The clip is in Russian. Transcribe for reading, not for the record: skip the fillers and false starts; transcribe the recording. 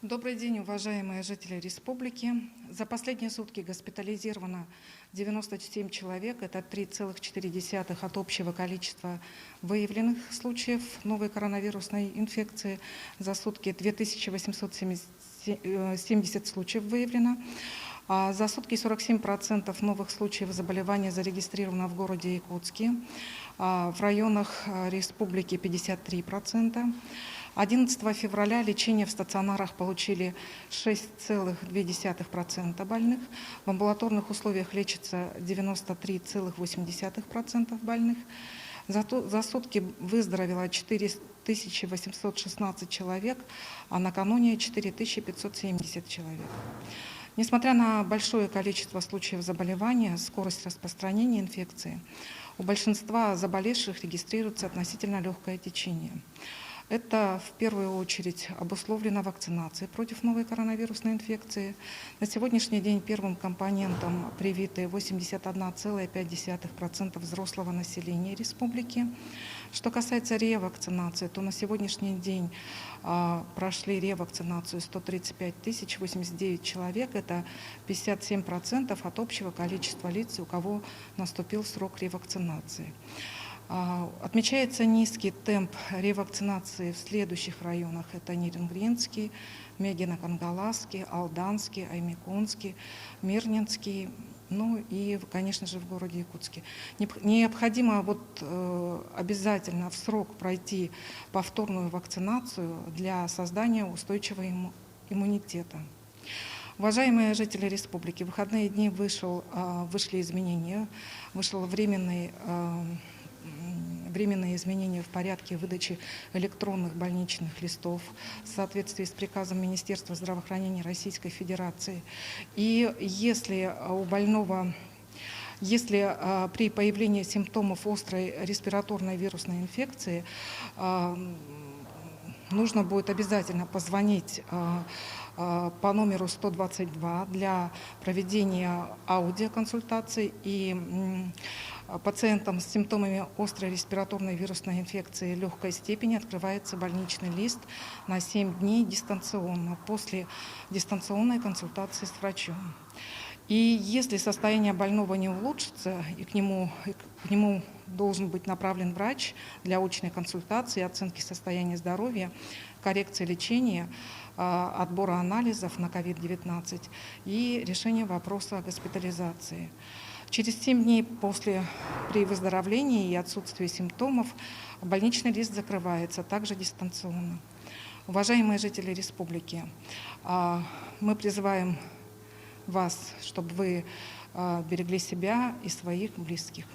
Добрый день, уважаемые жители республики. За последние сутки госпитализировано 97 человек, это 3,4 от общего количества выявленных случаев новой коронавирусной инфекции. За сутки 2870 случаев выявлено. А за сутки 47% новых случаев заболевания зарегистрировано в городе Якутске, в районах республики 53%. 11 февраля лечение в стационарах получили 6,2% больных. В амбулаторных условиях лечится 93,8% больных. За сутки выздоровело 4816 человек, а накануне 4570 человек. Несмотря на большое количество случаев заболевания, скорость распространения инфекции, у большинства заболевших регистрируется относительно легкое течение. Это в первую очередь обусловлено вакцинацией против новой коронавирусной инфекции. На сегодняшний день первым компонентом привиты 81,5% взрослого населения республики. Что касается ревакцинации, то на сегодняшний день прошли ревакцинацию 135 089 человек. Это 57% от общего количества лиц, у кого наступил срок ревакцинации. Отмечается низкий темп ревакцинации в следующих районах. Это Нерингринский, Мегино-Кангаласский, Алданский, Аймиконский, Мирнинский, ну и, конечно же, в городе Якутске. Необходимо обязательно в срок пройти повторную вакцинацию для создания устойчивого иммунитета. Уважаемые жители республики, в выходные дни вышли изменения, вышел временные изменения в порядке выдачи электронных больничных листов в соответствии с приказом Министерства здравоохранения Российской Федерации. И если при появлении симптомов острой респираторной вирусной инфекции нужно будет обязательно позвонить по номеру 122 для проведения аудиоконсультаций, и пациентам с симптомами острой респираторной вирусной инфекции легкой степени открывается больничный лист на 7 дней дистанционно, после дистанционной консультации с врачом. И если состояние больного не улучшится, и к нему должен быть направлен врач для очной консультации, оценки состояния здоровья, коррекции лечения, отбора анализов на COVID-19 и решения вопроса о госпитализации. Через 7 дней при выздоровлении и отсутствии симптомов больничный лист закрывается, также дистанционно. Уважаемые жители республики, мы призываем вас, чтобы вы берегли себя и своих близких.